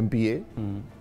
MPA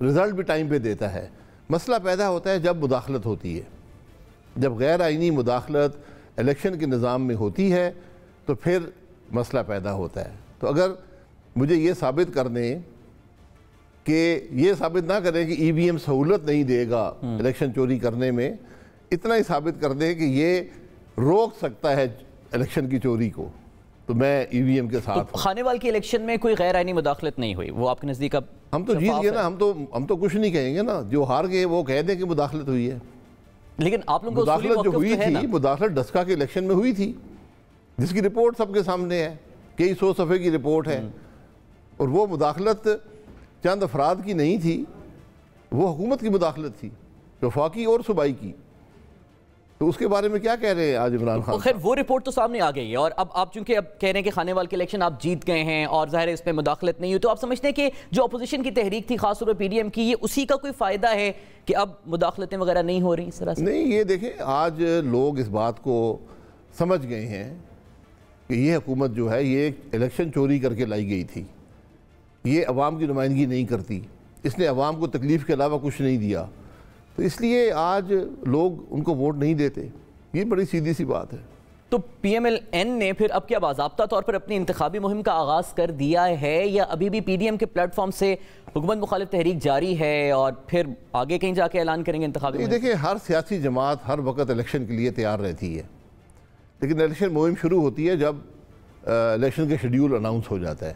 result بھی time پہ دیتا ہے. مسئلہ پیدا ہوتا ہے جب مداخلت ہوتی ہے. جب غیر آئینی مداخلت الیکشن کے نظام میں ہوتی ہے تو پھر مسئلہ پیدا ہوتا ہے. تو اگر مجھے یہ ثابت کر دیں کہ یہ ثابت نہ کریں کہ ای وی ایم سہولت نہیں دے گا الیکشن چوری کرنے میں, اتنا ہی ثابت کر دیں کہ یہ روک سکتا ہے الیکشن کی چوری کو, تو میں ای وی ایم کے ساتھ ہوں. خانے وال کی الیکشن میں کوئی غیر آئینی مداخلت نہیں ہوئی, وہ آپ کے نزدیک اب ہم تو جیت گئے نا, ہم تو کچھ نہیں کہیں گے نا. جو ہار گئے وہ کہہ دیں کہ مداخلت ہوئی ہے. لیکن آپ لوگوں کو مداخلت جو ہوئی تھی, مداخلت ڈسکا کے الیکشن میں ہوئی تھی, جس کی رپورٹ سب کے سامنے ہے, کئی 100 صفحے کی رپورٹ ہے. اور وہ مداخلت چند افراد کی نہیں تھی, وہ حکومت کی مداخلت تھی, وفاقی اور صوبائی کی. تو اس کے بارے میں کیا کہہ رہے ہیں آج عمران خان؟ خیر وہ رپورٹ تو سامنے آ گئی ہے, اور اب آپ چونکہ اب کہہ رہے ہیں کہ خانے وال کے الیکشن آپ جیت گئے ہیں اور ظاہر ہے اس میں مداخلت نہیں ہوئی, تو آپ سمجھتے ہیں کہ جو اپوزیشن کی تحریک تھی خاص طور پر پی ڈی ایم کی, یہ اسی کا کوئی فائدہ ہے کہ اب مداخلتیں وغیرہ نہیں ہو رہی اس طرح سے؟ نہیں, یہ دیکھیں آج لوگ اس بات کو سمجھ گئے ہیں کہ یہ حکومت جو ہے یہ الیکشن چوری کر کے لائی گئی تھی. یہ عوام کی نمائندگی نہیں کرتی, اس نے عوام کو تکلیف کے علاوہ کچھ نہیں دیا, تو اس لیے آج لوگ ان کو ووٹ نہیں دیتے. یہ بڑی سیدھی سی بات ہے. تو پی ایم ایل این نے پھر اب کیا باضابطہ طور پر اپنی انتخابی مہم کا آغاز کر دیا ہے, یا ابھی بھی پی ڈی ایم کے پلیٹ فارم سے حکومت مخالف تحریک جاری ہے اور پھر آگے کہیں جا کے اعلان کریں گے انتخابی مہم؟ دیکھیں ہر سیاسی جماعت ہر وقت الیکشن کے لیے تیار رہتی ہے, لیکن الیکشن مہم شروع ہوتی ہے جب الیکشن کا شیڈیول اناؤنس ہو جاتا ہے.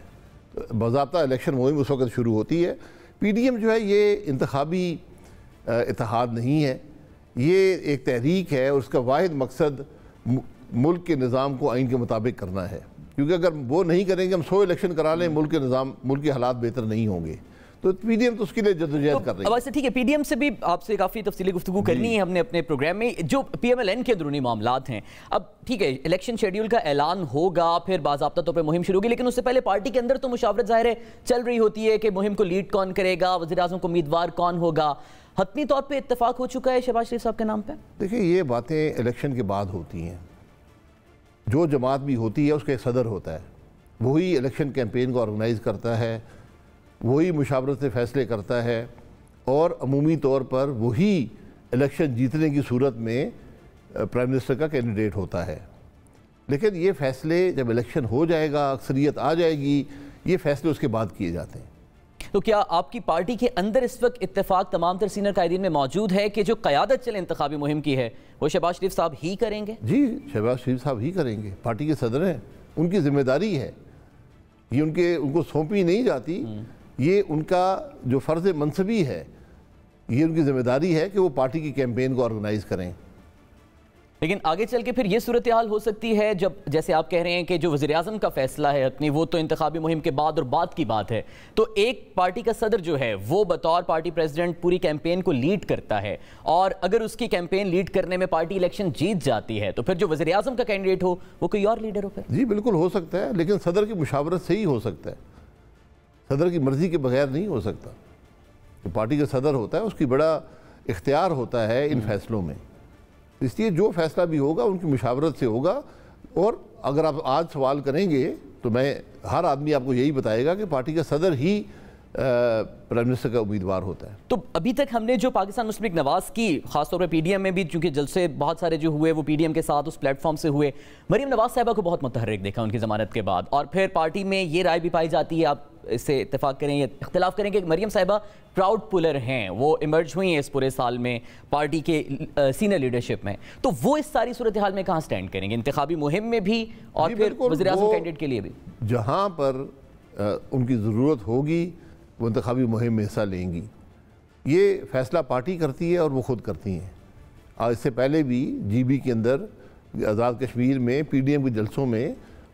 باضابطہ الیکشن مہم اس وقت شروع ہوتی ہے. پی ڈی ایم جو ہے یہ انتخابی اتحاد نہیں ہے, یہ ایک تحریک ہے, اور اس کا واحد مقصد ملک کے نظام کو آئین کے مطابق کرنا ہے. کیونکہ اگر وہ نہیں کریں گے, ہم 100 الیکشن کرا لیں, ملک کے نظام, ملک کے حالات بہتر نہیں ہوں گے. تو پی ڈی ایم تو اس کے لیے جدوجہد کر رہی ہے. اب ایسے ٹھیک ہے, پی ڈی ایم سے بھی آپ سے کافی تفصیلی گفتگو کرنی ہے ہم نے اپنے پروگرام میں. جو پی ایم ایل این کے اندرونی معاملات ہیں, اب ٹھیک ہے الیکشن شیڈیول کا اعلان ہوگا, پھر باضابطہ طور پہ مہم شروع ہوگی, لیکن اس سے پہلے پارٹی کے اندر تو مشاورت ظاہر ہے چل رہی ہوتی ہے کہ مہم کو لیڈ کون کرے گا, وزیر اعظم کو امیدوار کون ہوگا. حتمی طور پہ اتفاق ہو چکا ہے شہباز شریف صاحب کے نام پہ؟ دیکھیں یہ باتیں الیکشن کے بعد ہوتی ہیں. جو جماعت بھی ہوتی ہے اس کا ایک صدر ہوتا ہے, وہی الیکشن کیمپین کو آرگنائز کرتا ہے, وہی مشاورت سے فیصلے کرتا ہے, اور عمومی طور پر وہی الیکشن جیتنے کی صورت میں پرائم منسٹر کا کینڈیڈیٹ ہوتا ہے. لیکن یہ فیصلے جب الیکشن ہو جائے گا, اکثریت آ جائے گی, یہ فیصلے اس کے بعد کیے جاتے ہیں. تو کیا آپ کی پارٹی کے اندر اس وقت اتفاق تمام تر سینئر قائدین میں موجود ہے کہ جو قیادت چلے انتخابی مہم کی ہے وہ شہباز شریف صاحب ہی کریں گے؟ جی, شہباز شریف صاحب ہی کریں گے. پارٹی کے صدر ہیں, ان کی ذمہ داری ہے, یہ ان کو سونپی نہیں جاتی. یہ ان کا جو فرض منصبی ہے, یہ ان کی ذمہ داری ہے کہ وہ پارٹی کی کیمپین کو آرگنائز کریں. لیکن آگے چل کے پھر یہ صورتحال ہو سکتی ہے جب جیسے آپ کہہ رہے ہیں کہ جو وزیر اعظم کا فیصلہ ہے اپنی, وہ تو انتخابی مہم کے بعد اور بعد کی بات ہے, تو ایک پارٹی کا صدر جو ہے وہ بطور پارٹی پریزیڈنٹ پوری کیمپین کو لیڈ کرتا ہے, اور اگر اس کی کیمپین لیڈ کرنے میں پارٹی الیکشن جیت جاتی ہے تو پھر جو وزیر اعظم کا کینڈیڈیٹ ہو وہ کوئی اور لیڈر ہو پھر؟ جی بالکل ہو سکتا ہے, لیکن صدر کی مشاورت سے ہی ہو سکتا ہے. صدر کی مرضی کے بغیر نہیں ہو سکتا. جو پارٹی کا صدر ہوتا ہے اس کی بڑا اختیار ہوتا ہے ان فیصلوں میں. اس لیے جو فیصلہ بھی ہوگا ان کی مشاورت سے ہوگا. اور اگر آپ آج سوال کریں گے تو ہر آدمی آپ کو یہی بتائے گا کہ پارٹی کا صدر ہی پرائم منسٹر کا امیدوار ہوتا ہے. تو ابھی تک ہم نے جو پاکستان مسلم لیگ نواز کی, خاص طور پہ پی ڈی ایم میں بھی چونکہ جلسے بہت سارے جو ہوئے وہ پی ڈی ایم کے ساتھ اس پلیٹ فارم سے ہوئے, مریم نواز صاحبہ کو بہت متحرک دیکھا ان کی ضمانت کے بعد. اور پھر پارٹی میں یہ رائے بھی پائی جاتی ہے, آپ اس سے اتفاق کریں یا اختلاف کریں, کہ مریم صاحبہ پراؤڈ پولر ہیں, وہ ایمرج ہوئی ہیں اس پورے سال میں پارٹی کے سینئر لیڈرشپ میں. تو وہ اس ساری صورتحال میں کہاں سٹینڈ کریں گے, انتخابی مہم میں بھی اور پھر وزیر اعظم کینڈیڈیٹ کے لیے بھی؟ جہاں پر ان کی ضرورت ہوگی وہ انتخابی مہم میں حصہ لیں گی. یہ فیصلہ پارٹی کرتی ہے اور وہ خود کرتی ہیں. اس سے پہلے بھی جی بی کے اندر آزاد کشمیر میں پی ڈی ایم کے جلسوں میں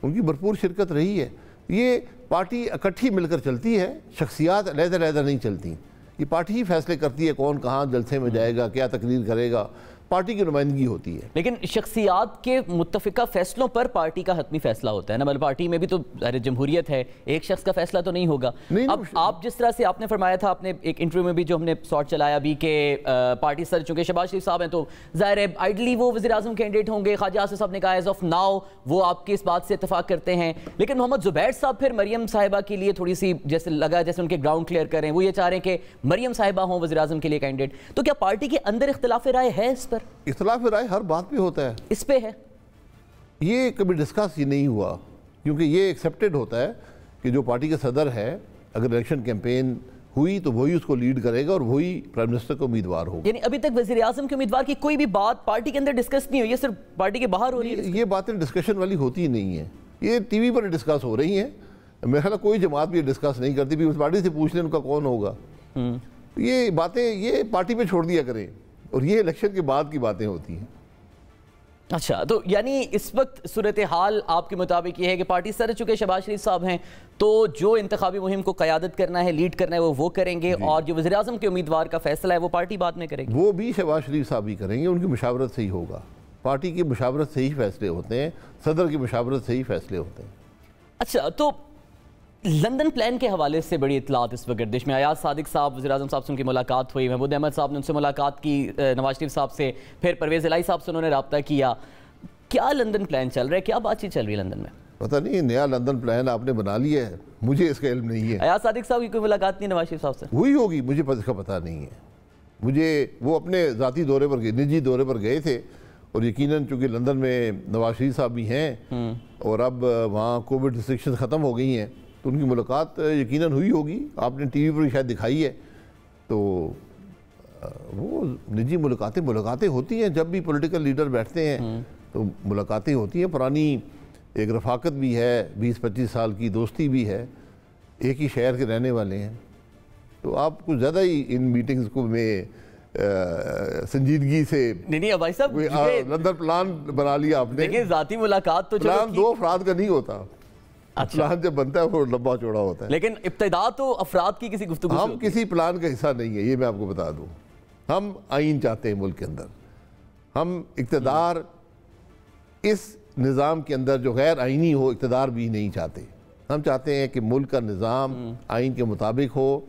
ان کی بھرپور شرکت رہی ہے. یہ پارٹی اکٹھی مل کر چلتی ہے, شخصیات علیحدہ علیحدہ نہیں چلتی. یہ پارٹی ہی فیصلے کرتی ہے کون کہاں جلسے میں جائے گا, کیا تقریر کرے گا. پارٹی کی نمائندگی ہوتی ہے. لیکن شخصیات کے متفقہ فیصلوں پر پارٹی کا حتمی فیصلہ ہوتا ہے نا. مطلب پارٹی میں بھی تو جمہوریت ہے, ایک شخص کا فیصلہ تو نہیں ہوگا. اب آپ جس طرح سے آپ نے فرمایا تھا, آپ نے ایک انٹرویو میں بھی جو ہم نے سارٹ چلایا بھی کہ پارٹی سر چونکہ شہباز شریف صاحب ہیں تو ظاہر ہے آئیڈلی وہ وزیر اعظم کینڈیڈیٹ ہوں گے. خواجہ آصف صاحب نے کہا ایز آف ناؤ وہ آپ کی اس بات سے اتفاق کرتے ہیں. لیکن محمد زبیر صاحب پھر مریم صاحبہ کے لیے تھوڑی سی جیسے لگا جیسے ان کے گراؤنڈ کلیئر کریں, وہ یہ چاہ رہے ہیں کہ مریم صاحبہ ہوں وزیر اعظم کے لیے کینڈیڈیٹ. تو کیا پارٹی کے اندر اختلاف رائے ہے اس پر؟ اختلاف رائے ہر بات پہ ہوتا ہے. اس پہ ہے یہ کبھی ڈسکس ہی نہیں ہوا, کیونکہ یہ ایکسیپٹڈ ہوتا ہے کہ جو پارٹی کا صدر ہے اگر الیکشن کیمپین ہوئی تو وہی اس کو لیڈ کرے گا اور وہی پرائم منسٹر کا امیدوار ہوگا. یعنی ابھی تک وزیر اعظم کے امیدوار کی کوئی بھی بات پارٹی کے اندر ڈسکس نہیں ہوئی, یہ صرف پارٹی کے باہر ہو رہی ہے. یہ باتیں ڈسکشن والی ہوتی ہی نہیں ہیں, یہ ٹی وی پر ڈسکس ہو رہی ہیں. میرا خیال کوئی جماعت بھی ڈسکس نہیں کرتی, بھی اس پارٹی سے پوچھ لیں ان کا کون ہوگا. یہ باتیں یہ پارٹی پہ چھوڑ دیا کریں, اور یہ الیکشن کے بعد کی باتیں ہوتی ہیں. اچھا, تو یعنی اس وقت صورتحال آپ کے مطابق یہ ہے کہ پارٹی سر چکے شہباز شریف صاحب ہیں تو جو انتخابی مہم کو قیادت کرنا ہے, لیڈ کرنا ہے, وہ کریں گے, اور جو وزیر اعظم کے امیدوار کا فیصلہ ہے وہ پارٹی بعد میں کرے گی. وہ بھی شہباز شریف صاحب ہی کریں گے, ان کی مشاورت سے ہی ہوگا. پارٹی کی مشاورت سے ہی فیصلے ہوتے ہیں, صدر کی مشاورت سے ہی فیصلے ہوتے ہیں. اچھا, تو لندن پلان کے حوالے سے بڑی اطلاعات اس وقت گردش میں. ایاز صادق صاحب وزیر اعظم صاحب سے ان کی ملاقات ہوئی, محمود احمد صاحب نے ان سے ملاقات کی, نواز شریف صاحب سے, پھر پرویز الہی صاحب سے انہوں نے رابطہ کیا. کیا لندن پلان چل رہا ہے, کیا بات چیت چل رہی ہے لندن میں؟ پتہ نہیں, نیا لندن پلان آپ نے بنا لیا ہے, مجھے اس کا علم نہیں ہے. ایاز صادق صاحب کی کوئی ملاقات نہیں نواز شریف صاحب سے ہوئی ہوگی, مجھے اس کا پتہ نہیں ہے. مجھے وہ اپنے ذاتی دورے پر گئے, نجی دورے پر گئے تھے, اور یقیناً چونکہ لندن میں نواز شریف صاحب بھی ہیں اور اب وہاں کووڈ ریسٹرکشن ختم ہو گئی ہیں, تو ان کی ملاقات یقیناً ہوئی ہوگی. آپ نے ٹی وی پر شاید دکھائی ہے. تو وہ نجی ملاقاتیں ہوتی ہیں, جب بھی پولیٹیکل لیڈر بیٹھتے ہیں تو ملاقاتیں ہوتی ہیں. پرانی ایک رفاقت بھی ہے, 20-25 سال کی دوستی بھی ہے, ایک ہی شہر کے رہنے والے ہیں. تو آپ کچھ زیادہ ہی ان میٹنگز کو میں سنجیدگی سے نہیں بھائی صاحب, لندن پلان بنا لیا آپ نے. دیکھیں ذاتی ملاقات تو پلان 2 افراد کا نہیں ہوتا, پلان جب بنتا ہے وہ لمبا چوڑا ہوتا ہے. لیکن ابتدا تو افراد کی کسی گفتگو سے ہم کسی پلان کا حصہ نہیں ہے, یہ میں آپ کو بتا دوں. ہم آئین چاہتے ہیں ملک کے اندر, ہم اقتدار اس نظام کے اندر جو غیر آئینی ہو اقتدار بھی نہیں چاہتے. ہم چاہتے ہیں کہ ملک کا نظام آئین کے مطابق ہو,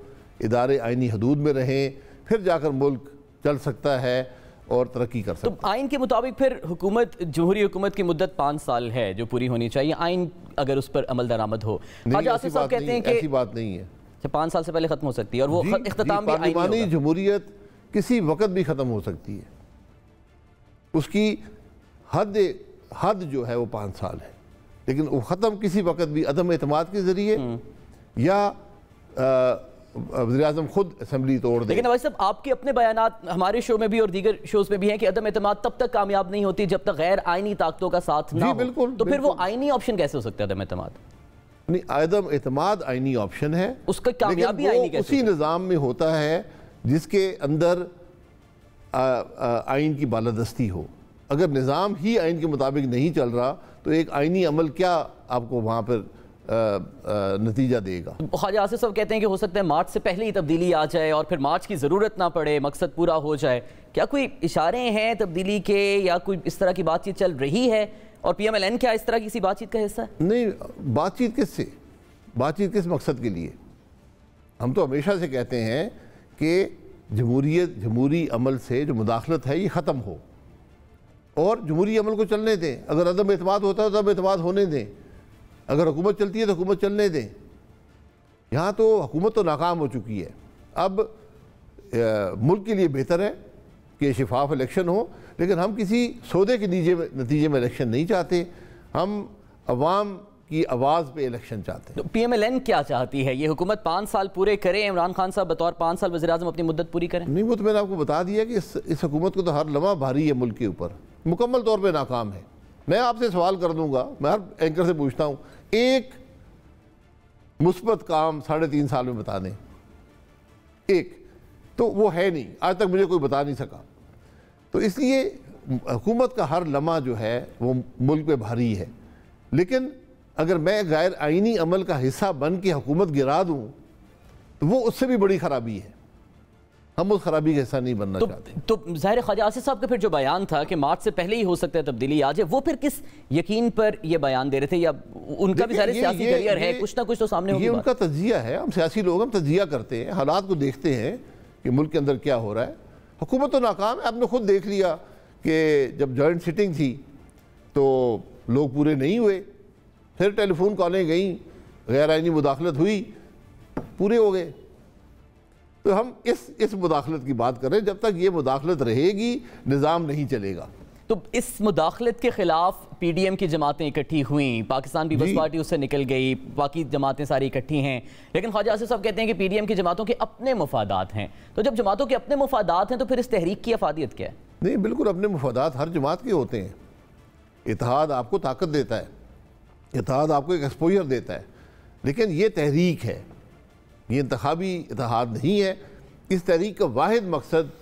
ادارے آئینی حدود میں رہیں, پھر جا کر ملک چل سکتا ہے اور ترقی کر سکتا ہے. تو آئین کے مطابق پھر حکومت, جمہوری حکومت کی مدت 5 سال ہے جو پوری ہونی چاہیے, آئین اگر اس پر عمل درآمد ہو. خواجہ آصف صاحب کہتے ہیں کہ ایسی بات نہیں ہے, 5 سال سے پہلے ختم ہو سکتی ہے, اور وہ اختتام بھی آئینی پارلیمانی ہوگا. جمہوریت کسی وقت بھی ختم ہو سکتی ہے. اس کی حد جو ہے وہ 5 سال ہے, لیکن وہ ختم کسی وقت بھی عدم اعتماد کے ذریعے یا وزیر اعظم خود اسمبلی توڑ دے. لیکن نواز صاحب آپ کے اپنے بیانات ہمارے شو میں بھی اور دیگر شوز میں بھی ہیں کہ عدم اعتماد تب تک کامیاب نہیں ہوتی جب تک غیر آئینی طاقتوں کا ساتھ نہ ہو. بالکل, تو پھر وہ آئینی آپشن کیسے ہو سکتا ہے عدم اعتماد؟ نہیں, عدم اعتماد آئینی آپشن ہے, اس کا کامیابی آئینی کیسے اسی نظام میں ہوتا ہے جس کے اندر آئین کی بالادستی ہو. اگر نظام ہی آئین کے مطابق نہیں چل رہا تو ایک آئینی عمل کیا آپ کو وہاں پر نتیجہ دے گا. خواجہ آصف صاحب کہتے ہیں کہ ہو سکتا ہے مارچ سے پہلے ہی تبدیلی آ جائے اور پھر مارچ کی ضرورت نہ پڑے, مقصد پورا ہو جائے. کیا کوئی اشارے ہیں تبدیلی کے یا کوئی اس طرح کی بات چیت چل رہی ہے, اور پی ایم ایل این کیا اس طرح کی کسی بات چیت کا حصہ ہے؟ نہیں, بات چیت کس سے, بات چیت کس مقصد کے لیے؟ ہم تو ہمیشہ سے کہتے ہیں کہ جمہوری عمل سے جو مداخلت ہے یہ ختم ہو اور جمہوری عمل کو چلنے دیں. اگر عدم اعتماد ہوتا ہے تو عدم اعتماد ہونے دیں, اگر حکومت چلتی ہے تو حکومت چلنے دیں. یہاں تو حکومت تو ناکام ہو چکی ہے. اب ملک کے لیے بہتر ہے کہ شفاف الیکشن ہو, لیکن ہم کسی سودے کے نتیجے میں الیکشن نہیں چاہتے, ہم عوام کی آواز پہ الیکشن چاہتے ہیں. پی ایم ایل این کیا چاہتی ہے؟ یہ حکومت 5 سال پورے کریں, عمران خان صاحب بطور 5 سال وزیر اعظم اپنی مدت پوری کریں؟ نہیں, وہ تو میں نے آپ کو بتا دیا کہ اس حکومت کو تو ہر لمحہ بھاری ہے ملک کے اوپر, مکمل طور پہ ناکام ہے. میں آپ سے سوال کر دوں گا, میں ہر اینکر سے پوچھتا ہوں, ایک مثبت کام 3.5 سال میں بتا دیں, ایک تو وہ ہے نہیں, آج تک مجھے کوئی بتا نہیں سکا. تو اس لیے حکومت کا ہر لمحہ جو ہے وہ ملک پہ بھاری ہے. لیکن اگر میں غیر آئینی عمل کا حصہ بن کے حکومت گرا دوں تو وہ اس سے بھی بڑی خرابی ہے. ہم اس خرابی کا حصہ نہیں بننا چاہتے. تو ظاہر خواجہ آصف صاحب کا پھر جو بیان تھا کہ مارچ سے پہلے ہی ہو سکتا ہے تبدیلی آ جائے، وہ پھر کس یقین پر یہ بیان دے رہے تھے؟ یا ان کا بھی ظاہر سیاسی کیریئر ہے، کچھ نہ کچھ تو سامنے ہوگی. یہ ان کا تجزیہ ہے. ہم سیاسی لوگ ہم تجزیہ کرتے ہیں، حالات کو دیکھتے ہیں کہ ملک کے اندر کیا ہو رہا ہے. حکومت تو ناکام ہے. آپ نے خود دیکھ لیا کہ جب جوائنٹ سٹنگ تھی تو لوگ پورے نہیں ہوئے، پھر ٹیلی فون کالیں گئیں، غیر آئینی مداخلت ہوئی، پورے ہو گئے. تو ہم اس مداخلت کی بات کر رہے ہیں. جب تک یہ مداخلت رہے گی نظام نہیں چلے گا. تو اس مداخلت کے خلاف پی ڈی ایم کی جماعتیں اکٹھی ہوئیں، پاکستان پیپلز پارٹی اس سے نکل گئی، باقی جماعتیں ساری اکٹھی ہیں. لیکن خواجہ آصف صاحب کہتے ہیں کہ پی ڈی ایم کی جماعتوں کے اپنے مفادات ہیں. تو جب جماعتوں کے اپنے مفادات ہیں تو پھر اس تحریک کی افادیت کیا ہے؟ نہیں، بالکل اپنے مفادات ہر جماعت کے ہوتے ہیں. اتحاد آپ کو طاقت دیتا ہے، اتحاد آپ کو ایک ایکسپوجر دیتا ہے. لیکن یہ تحریک ہے، یہ انتخابی اتحاد نہیں ہے. اس تحریک کا واحد مقصد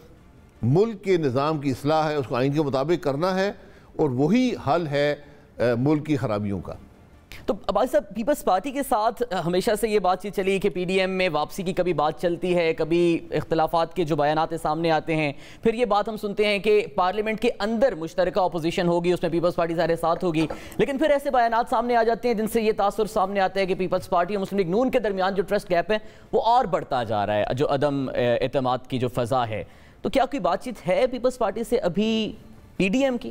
ملک کے نظام کی اصلاح ہے، اس کو آئین کے مطابق کرنا ہے، اور وہی حل ہے ملک کی خرابیوں کا. تو عباس صاحب، پیپلز پارٹی کے ساتھ ہمیشہ سے یہ بات چیت چلی کہ پی ڈی ایم میں واپسی کی کبھی بات چلتی ہے، کبھی اختلافات کے جو بیانات سامنے آتے ہیں، پھر یہ بات ہم سنتے ہیں کہ پارلیمنٹ کے اندر مشترکہ اپوزیشن ہوگی، اس میں پیپلز پارٹی سارے ساتھ ہوگی. لیکن پھر ایسے بیانات سامنے آ جاتے ہیں جن سے یہ تاثر سامنے آتا ہے کہ پیپلز پارٹی اور مسلم لیگ نون کے درمیان جو ٹرسٹ گیپ ہے وہ اور بڑھتا جا رہا ہے، جو عدم اعتماد کی جو فضا ہے. تو کیا کوئی بات چیت ہے پیپلز پارٹی سے ابھی پی ڈی ایم کی؟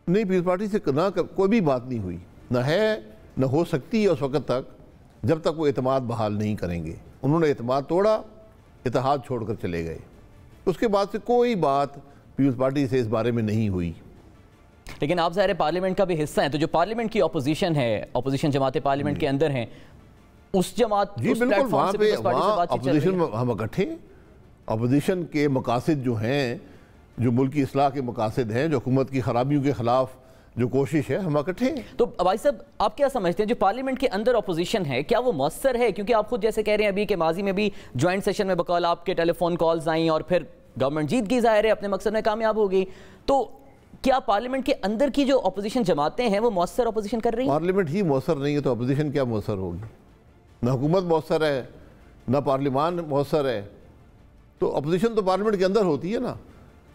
نہیں، پیپلز پارٹی سے کوئی بھی بات نہیں ہوئی، نہ ہے نہ ہو سکتی ہے اس وقت تک جب تک وہ اعتماد بحال نہیں کریں گے. انہوں نے اعتماد توڑا، اتحاد چھوڑ کر چلے گئے. اس کے بعد سے کوئی بات پیپلز پارٹی سے اس بارے میں نہیں ہوئی. لیکن آپ ظاہر پارلیمنٹ کا بھی حصہ ہیں، تو جو پارلیمنٹ کی اپوزیشن ہے، اپوزیشن جماعتیں پارلیمنٹ کے اندر ہیں، اس جماعت جی بالکل وہاں پہ اپوزیشن میں ہم اکٹھے، اپوزیشن کے مقاصد جو ہیں، جو ملکی اصلاح کے مقاصد ہیں، جو حکومت کی خرابیوں کے خلاف جو کوشش ہے، ہم اکٹھے ہیں. تو عباس صاحب، آپ کیا سمجھتے ہیں جو پارلیمنٹ کے اندر اپوزیشن ہے، کیا وہ مؤثر ہے؟ کیونکہ آپ خود جیسے کہہ رہے ہیں ابھی کہ ماضی میں بھی جوائنٹ سیشن میں بقول آپ کے ٹیلی فون کالز آئیں اور پھر گورنمنٹ جیت گئی، ظاہر ہے اپنے مقصد میں کامیاب ہو گئی. تو کیا پارلیمنٹ کے اندر کی جو اپوزیشن جماعتیں ہیں وہ مؤثر اپوزیشن کر رہی ہیں؟ پارلیمنٹ ہی مؤثر نہیں ہے تو اپوزیشن کیا مؤثر ہوگی؟ نہ حکومت مؤثر ہے، نہ پارلیمان مؤثر ہے. تو اپوزیشن تو پارلیمنٹ کے اندر ہوتی ہے نا.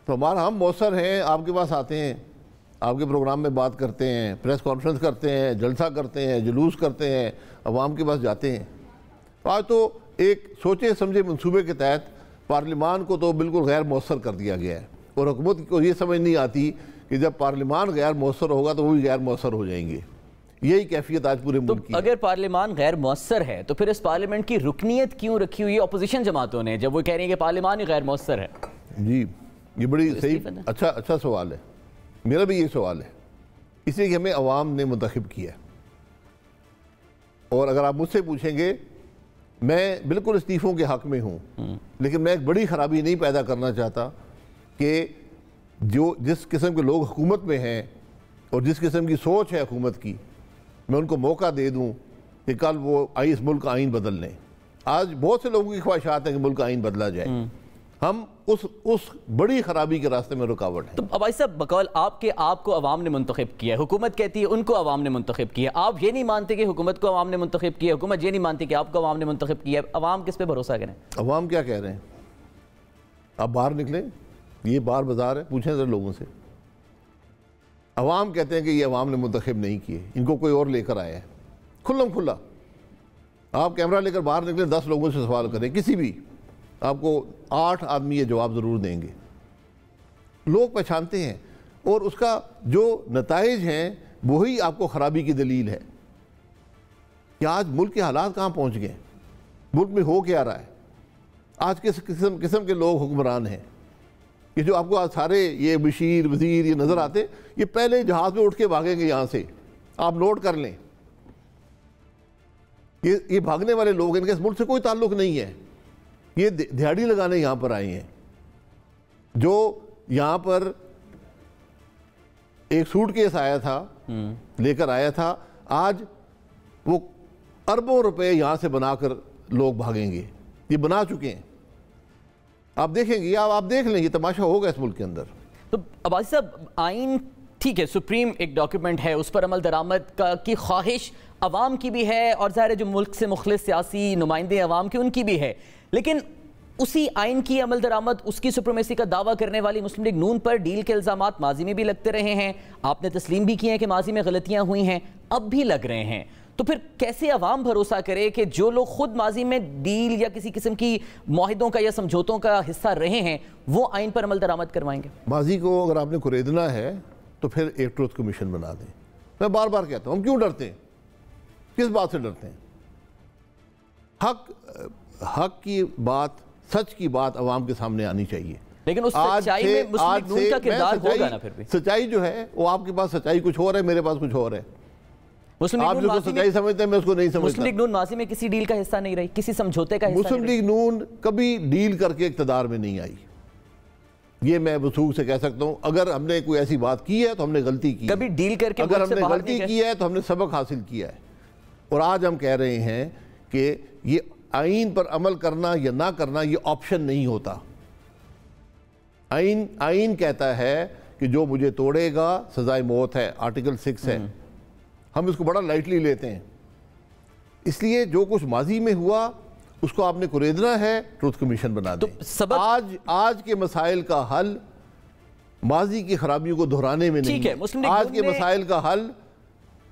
تو ہم مؤثر ہیں، آپ کے پاس آتے ہیں، آپ کے پروگرام میں بات کرتے ہیں، پریس کانفرنس کرتے ہیں، جلسہ کرتے ہیں، جلوس کرتے ہیں، عوام کے پاس جاتے ہیں. آج تو ایک سوچے سمجھے منصوبے کے تحت پارلیمان کو تو بالکل غیر مؤثر کر دیا گیا ہے، اور حکومت کو یہ سمجھ نہیں آتی کہ جب پارلیمان غیر مؤثر ہوگا تو وہ بھی غیر مؤثر ہو جائیں گے. یہی کیفیت آج پورے ملک کی ہے. اگر پارلیمان غیر مؤثر ہے تو پھر اس پارلیمنٹ کی رکنیت کیوں رکھی ہوئی ہے اپوزیشن جماعتوں نے، جب وہ کہہ رہی ہیں کہ پارلیمان ہی غیر مؤثر ہے؟ جی یہ بڑی صحیح اچھا سوال ہے. میرا بھی یہ سوال ہے. اس لیے کہ ہمیں عوام نے منتخب کیا ہے، اور اگر آپ مجھ سے پوچھیں گے میں بالکل استعفوں کے حق میں ہوں، لیکن میں ایک بڑی خرابی نہیں پیدا کرنا چاہتا کہ جس قسم کے لوگ حکومت میں ہیں اور جس قسم کی سوچ ہے حکومت کی، میں ان کو موقع دے دوں کہ کل وہ اس ملک کا آئین بدل لیں. آج بہت سے لوگوں کی خواہشات ہیں کہ ملک کا آئین بدلا جائے. ہم اس بڑی خرابی کے راستے میں رکاوٹ ہیں. تو عباس صاحب، بقول آپ کو عوام نے منتخب کیا ہے، حکومت کہتی ہے ان کو عوام نے منتخب کیا ہے. آپ یہ نہیں مانتے کہ حکومت کو عوام نے منتخب کیا ہے، حکومت یہ نہیں مانتی کہ آپ کو عوام نے منتخب کیا ہے. عوام کس پہ بھروسہ کریں؟ عوام کیا کہہ رہے ہیں؟ آپ باہر نکلیں، یہ بار بازار ہے، پوچھیں ذرا لوگوں سے. عوام کہتے ہیں کہ یہ عوام نے منتخب نہیں کیے، ان کو کوئی اور لے کر آیا ہے. کھلم کھلا آپ کیمرہ لے کر باہر نکلیں، 10 لوگوں سے سوال کریں، کسی بھی، آپ کو 8 آدمی یہ جواب ضرور دیں گے. لوگ پہچانتے ہیں، اور اس کا جو نتائج ہیں وہی آپ کو خرابی کی دلیل ہے کہ آج ملک کے حالات کہاں پہنچ گئے، ملک میں ہو کیا رہا ہے. آج کس قسم کے لوگ حکمران ہیں. یہ جو آپ کو آج سارے یہ بشیر وزیر یہ نظر آتے، یہ پہلے جہاز میں اٹھ کے بھاگیں گے یہاں سے. آپ نوٹ کر لیں، یہ بھاگنے والے لوگ، ان کے اس ملک سے کوئی تعلق نہیں ہے. یہ دہاڑی لگانے یہاں پر آئے ہیں. جو یہاں پر ایک سوٹ کیس آیا تھا، لے کر آیا تھا، آج وہ اربوں روپے یہاں سے بنا کر لوگ بھاگیں گے. یہ بنا چکے ہیں. آپ دیکھیں گے، آپ دیکھ لیں، یہ تماشا ہوگا اس ملک کے اندر. تو عباس صاحب، آئین ٹھیک ہے، سپریم ایک ڈاکیومنٹ ہے، اس پر عمل درآمد کی خواہش عوام کی بھی ہے، اور ظاہر ہے جو ملک سے مخلص سیاسی نمائندے عوام کے ان کی بھی ہے. لیکن اسی آئین کی عمل درآمد، اس کی سپریمیسی کا دعویٰ کرنے والی مسلم لیگ نون پر ڈیل کے الزامات ماضی میں بھی لگتے رہے ہیں، آپ نے تسلیم بھی کیے ہیں کہ ماضی میں غلطیاں ہوئی ہیں، اب بھی لگ رہے ہیں، تو پھر کیسے عوام بھروسہ کرے کہ جو لوگ خود ماضی میں ڈیل یا کسی قسم کی معاہدوں کا یا سمجھوتوں کا حصہ رہے ہیں وہ آئین پر عمل درآمد کروائیں گے؟ ماضی کو اگر آپ نے کریدنا ہے تو پھر ایک ٹروتھ کمیشن بنا دیں. میں بار بار کہتا ہوں ہم کیوں ڈرتے ہیں؟ کس بات سے ڈرتے ہیں؟ حق کی بات، سچ کی بات عوام کے سامنے آنی چاہیے. لیکن اس سچائی میں مسلم لیگ نون کا کردار ہوگا نا پھر بھی. سچائی جو ہے وہ آپ کے پاس سچائی کچھ اور ہے، میرے پاس کچھ اور ہے. آپ جو سچائی سمجھتے ہیں میں اس کو نہیں سمجھتا. مسلم لیگ نون ماضی میں کسی ڈیل کا حصہ نہیں رہی، کسی سمجھوتے کا حصہ نہیں رہی. مسلم لیگ نون کبھی ڈیل کر کے اقتدار میں نہیں آئی، یہ میں وثوق سے کہہ سکتا ہوں. اگر ہم نے کوئی ایسی بات کی ہے تو ہم نے غلطی کی، کبھی ڈیل کر کے اگر ہم نے غلطی کی ہے تو ہم نے سبق حاصل کیا ہے. اور آج ہم کہہ رہے ہیں کہ یہ آئین پر عمل کرنا یا نہ کرنا یہ آپشن نہیں ہوتا. آئین کہتا ہے کہ جو مجھے توڑے گا سزائے موت ہے، آرٹیکل 6 ہے. ہم اس کو بڑا لائٹلی لیتے ہیں. اس لیے جو کچھ ماضی میں ہوا اس کو آپ نے کریدنا ہے، ٹروتھ کمیشن بنا دیں. آج کے مسائل کا حل ماضی کی خرابیوں کو دہرانے میں نہیں ہے. آج کے مسائل کا حل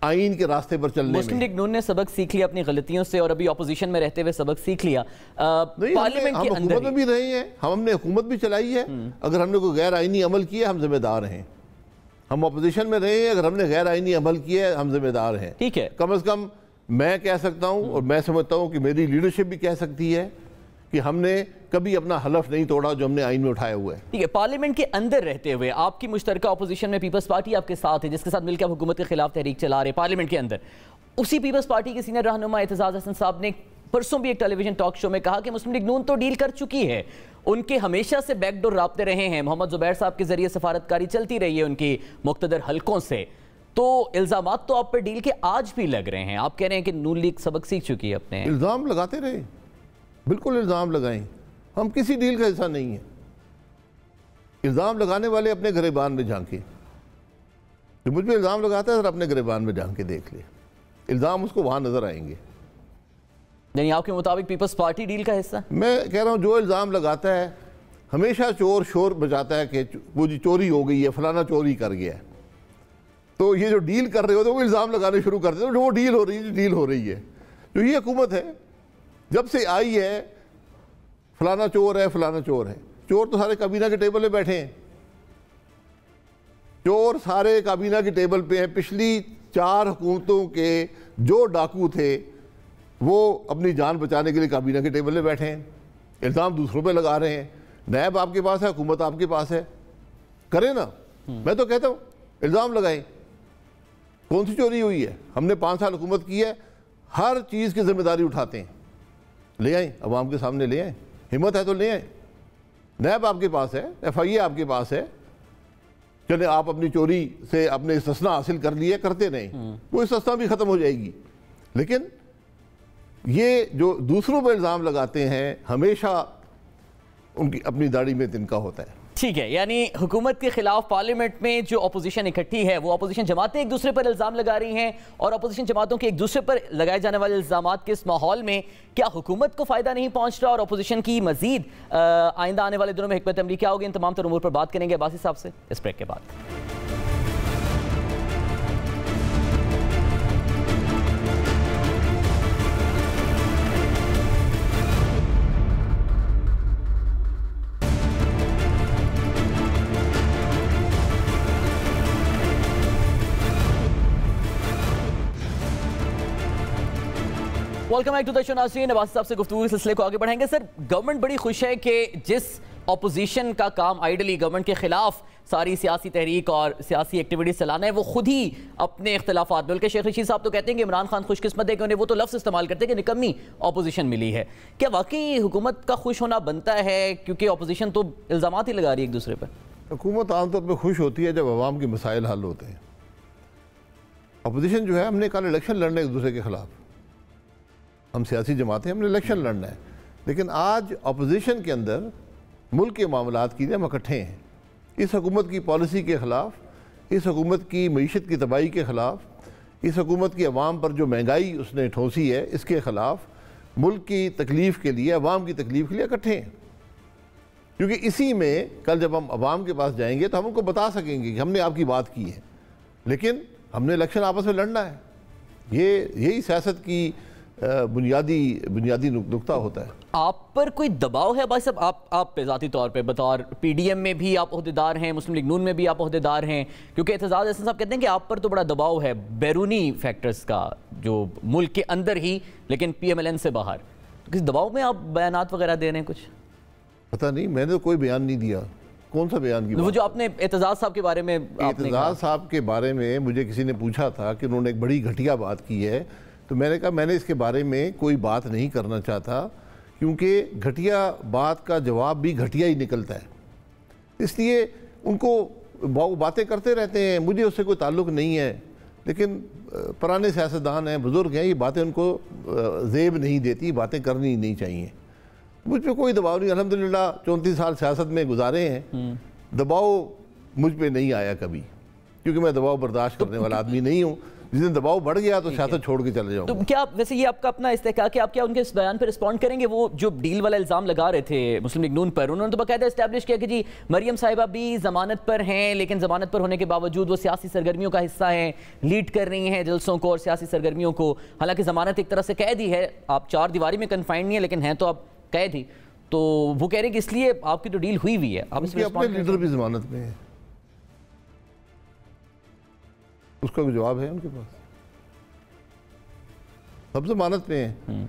آئین کے راستے پر چلنے میں. مسلم لیگ نون نے سبق سیکھ لیا اپنی غلطیوں سے اور ابھی اپوزیشن میں رہتے ہوئے سبق سیکھ لیا. پارلیمنٹ کے اندر حکومت میں بھی رہے ہیں، ہم نے حکومت بھی چلائی ہے. اگر ہم نے کوئی غیر آئینی عمل کیا ہم ذمہ دار ہیں. ہم اپوزیشن میں رہے ہیں، اگر ہم نے غیر آئینی عمل کیا ہے ہم ذمہ دار ہیں. ٹھیک ہے، کم از کم میں کہہ سکتا ہوں اور میں سمجھتا ہوں کہ میری لیڈرشپ بھی کہہ سکتی ہے کہ ہم نے کبھی اپنا حلف نہیں توڑا جو ہم نے آئین میں اٹھایا ہوا ہے. ٹھیک ہے، پارلیمنٹ کے اندر رہتے ہوئے آپ کی مشترکہ اپوزیشن میں پیپلز پارٹی آپ کے ساتھ ہے، جس کے ساتھ مل کے آپ حکومت کے خلاف تحریک چلا رہے ہیں پارلیمنٹ کے اندر. اسی پیپلز پارٹی کے سینئر رہنما اعتزاز احسن صاحب نے پرسوں بھی ایک ٹیلی ویژن ٹاک شو میں کہا کہ مسلم لیگ نون تو ڈیل کر چکی ہے، ان کے ہمیشہ سے بیک ڈور رابطے رہے ہیں، محمد زبیر صاحب کے ذریعے سفارتکاری چلتی رہی ہے ان کی مقتدر حلقوں سے. تو الزامات تو آپ پر ڈیل کے آج بھی لگ رہے ہیں. آپ کہہ رہے ہیں کہ نون لیگ سبق سیکھ چکی ہے اپنے. الزام لگاتے رہے، بالکل الزام لگائیں. ہم کسی ڈیل کا حصہ نہیں ہیں. الزام لگانے والے اپنے گریبان میں جھانکے. جو مجھ پہ الزام لگاتا ہے ذرا اپنے گریبان میں جھانک کے دیکھ لے، الزام اس کو وہاں نظر آئیں گے. یعنی آپ کے مطابق پیپلز پارٹی ڈیل کا حصہ؟ میں کہہ رہا ہوں جو الزام لگاتا ہے ہمیشہ چور شور بجاتا ہے کہ وہ جی چوری ہو گئی ہے، فلانا چوری کر گیا ہے. تو یہ جو ڈیل کر رہے ہوتے ہیں وہ الزام لگانے شروع کر دیتے ہیں، جو وہ ڈیل ہو رہی ہے ڈیل ہو رہی ہے. جو یہ حکومت ہے جب سے آئی ہے فلانا چور ہے فلانا چور ہے. چور تو سارے کابینہ کے ٹیبل پہ بیٹھے ہیں، چور سارے کابینہ کے ٹیبل پہ ہیں. پچھلی 4 حکومتوں کے جو ڈاکو تھے وہ اپنی جان بچانے کے لیے کابینہ کے ٹیبل پہ بیٹھے ہیں، الزام دوسروں پہ لگا رہے ہیں. نیب آپ کے پاس ہے، حکومت آپ کے پاس ہے، کریں نا. میں تو کہتا ہوں الزام لگائیں. کون سی چوری ہوئی ہے؟ ہم نے 5 سال حکومت کی ہے، ہر چیز کی ذمہ داری اٹھاتے ہیں. لے آئیں، عوام کے سامنے لے آئیں، ہمت ہے تو لے آئیں. نیب آپ کے پاس ہے، ایف آئی اے آپ کے پاس ہے. چلیں آپ اپنی چوری سے اپنے استثناء حاصل کر لیے، کرتے نہیں، وہ استثناء بھی ختم ہو جائے گی. لیکن یہ جو دوسروں پہ الزام لگاتے ہیں ہمیشہ ان کی اپنی داڑھی میں تنکا ہوتا ہے. ٹھیک ہے، یعنی حکومت کے خلاف پارلیمنٹ میں جو اپوزیشن اکٹھی ہے وہ اپوزیشن جماعتیں ایک دوسرے پر الزام لگا رہی ہیں، اور اپوزیشن جماعتوں کے ایک دوسرے پر لگائے جانے والے الزامات کے اس ماحول میں کیا حکومت کو فائدہ نہیں پہنچ رہا اور اپوزیشن کی مزید آئندہ آنے والے دنوں میں حکمت عملی کیا ہوگی؟ ان تمام تر امور پر بات کریں گے عباسی صاحب سے اس بریک کے بعد. ویلکم بیک ٹو دا شو ناظرین. عباسی صاحب سے گفتگو کے سلسلے کو آگے بڑھائیں گے. سر، گورنمنٹ بڑی خوش ہے کہ جس اپوزیشن کا کام آئیڈلی گورنمنٹ کے خلاف ساری سیاسی تحریک اور سیاسی ایکٹیویٹیز چلانا ہے وہ خود ہی اپنے اختلافات، بلکہ شیخ رشید صاحب تو کہتے ہیں کہ عمران خان خوش قسمت ہے کہ انہیں وہ تو لفظ استعمال کرتے ہیں کہ نکمی اپوزیشن ملی ہے. کیا واقعی حکومت کا خوش ہونا بنتا ہے کیونکہ اپوزیشن تو الزامات ہی لگا رہی ہے ایک دوسرے پر؟ حکومت عام طور پہ خوش ہوتی ہے جب عوام کے مسائل حل ہوتے ہیں. اپوزیشن جو ہے، ہم نے کل الیکشن لڑنا ہے ایک دوسرے کے خلاف، ہم سیاسی جماعتیں ہم نے الیکشن لڑنا ہے. لیکن آج اپوزیشن کے اندر ملک کے معاملات کے لیے ہم اکٹھے ہیں. اس حکومت کی پالیسی کے خلاف، اس حکومت کی معیشت کی تباہی کے خلاف، اس حکومت کی عوام پر جو مہنگائی اس نے ٹھونسی ہے اس کے خلاف، ملک کی تکلیف کے لیے، عوام کی تکلیف کے لیے اکٹھے ہیں. کیونکہ اسی میں کل جب ہم عوام کے پاس جائیں گے تو ہم ان کو بتا سکیں گے کہ ہم نے آپ کی بات کی ہے، لیکن ہم نے الیکشن آپس میں لڑنا ہے. یہی سیاست کی بنیادی نقطہ ہوتا ہے. آپ پر کوئی دباؤ ہے بھائی صاحب؟ آپ پہ ذاتی طور پہ بطور پی ڈی ایم میں بھی آپ عہدیدار ہیں، مسلم لیگ نون میں بھی آپ عہدیدار ہیں، کیونکہ اعتزاز احسن صاحب کہتے ہیں کہ آپ پر تو بڑا دباؤ ہے بیرونی فیکٹرز کا، جو ملک کے اندر ہی لیکن پی ایم ایل این سے باہر. تو کس دباؤ میں آپ بیانات وغیرہ دے رہے ہیں؟ کچھ پتہ نہیں، میں نے تو کوئی بیان نہیں دیا. کون سا بیان کی بات؟ وہ جو آپ نے اعتزاز صاحب کے بارے میں اعتزاز صاحب کے بارے میں مجھے کسی نے پوچھا تھا کہ انہوں نے ایک بڑی گھٹیا بات کی ہے، تو میں نے کہا میں نے اس کے بارے میں کوئی بات نہیں کرنا چاہتا، کیونکہ گھٹیا بات کا جواب بھی گھٹیا ہی نکلتا ہے. اس لیے ان کو باتیں کرتے رہتے ہیں، مجھے اس سے کوئی تعلق نہیں ہے. لیکن پرانے سیاستدان ہیں، بزرگ ہیں، یہ باتیں ان کو زیب نہیں دیتی، باتیں کرنی نہیں چاہیے. مجھ پہ کوئی دباؤ نہیں، الحمدللہ 34 سال سیاست میں گزارے ہیں، دباؤ مجھ پہ نہیں آیا کبھی، کیونکہ میں دباؤ برداشت کرنے والا آدمی نہیں ہوں. جس دن دباؤ بڑھ گیا تو سیاست چھوڑ کے چلے جاؤں. تو کیا ویسے یہ آپ کا اپنا استحقاق ہے، آپ کیا ان کے اس بیان پہ رسپونڈ کریں گے؟ وہ جو ڈیل والا الزام لگا رہے تھے مسلم لیگ نون پر، انہوں نے تو باقاعدہ اسٹیبلش کیا کہ جی مریم صاحبہ بھی ضمانت پر ہیں، لیکن ضمانت پر ہونے کے باوجود وہ سیاسی سرگرمیوں کا حصہ ہیں، لیڈ کر رہی ہیں جلسوں کو اور سیاسی سرگرمیوں کو. حالانکہ ضمانت ایک طرح سے قید ہی ہے، آپ 4 دیواری میں کنفائنڈ نہیں ہے، لیکن ہیں تو آپ قید ہی. تو وہ کہہ رہے ہیں کہ اس لیے آپ کی تو ڈیل ہوئی ہے. آپ اس میں اپنے لیڈر بھی ضمانت میں ہے، اس کا کوئی جواب ہے ان کے پاس؟ سب ضمانت میں ہیں.